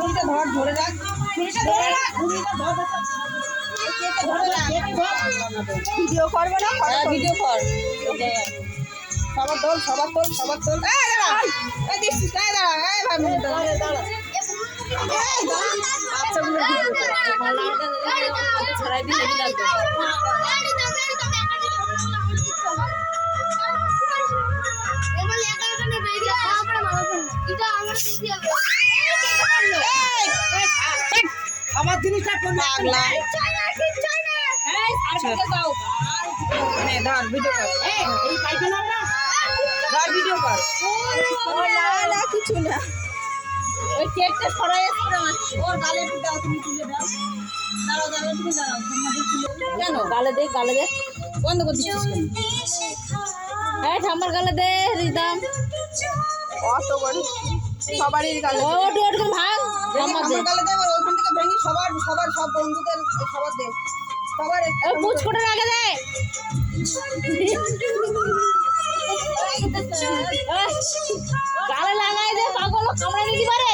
ছুরিটা ধরে রাখ, ছুরিটা ধরে রাখ, ছুরিটা ধর। ভিডিও করবে না? ভিডিও কর। সবার তোল। এই দাঁড়া, এই দেখছিস, এই দাঁড়া, এই ভাই দাঁড়া। বাচ্চাগুলো ছড়াই দিলে লাগবে। আমার জিনিসটা কোন পাগলা? ধর ভিডিও কর। এই পাইখানা না, ধর ভিডিও কর। না কিছু না, ওই কেকটা সরাই আসছে ওর গালে একটু দাও, তুমি তুলে দাও। দাঁড়াও তুমি দাঁড়াও, কেন গালে দে বন্ধ করে দিচ্ছিস কেন? হ্যাঁ ঠাম্মার গালে দে রিদম। অত বড় সবারই গালে ওটু ভাঙ, ঠাম্মার গালে দে, ওখান থেকে ভেঙে সবার সব বন্ধুদের সবার দে, সবার পুচ করে রাখে দে। গালে লাগাই দে, পাগল কামড়ে দিতে পারে।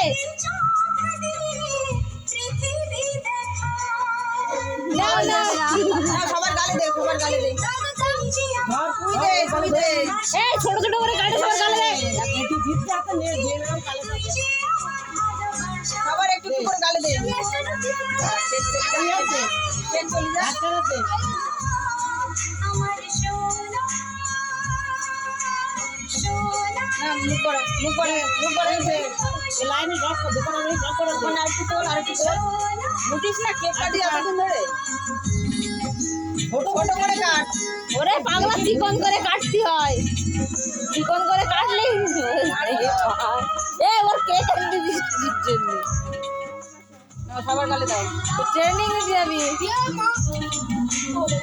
সবার গালে দে, এই ছোট করে গালে সবার গালে দে, সবার একটু করে গালে দে। ওরে পাগলা চিকন করে কাটতে হয়, চিকন করে কাটলে ওর কেক এনে দিস জন্য। সবার গালে দাও, ট্রেনিং এ যাবি।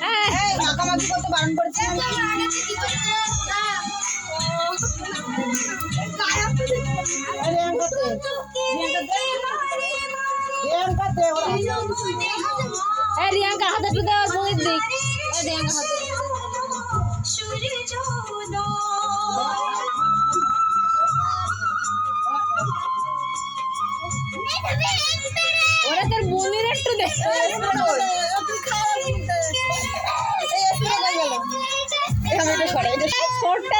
হ্যাঁ মাখামাখি করতে বারণ করেছি। রিয়াঙ্কা হাতে একটু দেওয়ার বলির দিক। ওরা তোর বোনের একটু দে। ছোটটা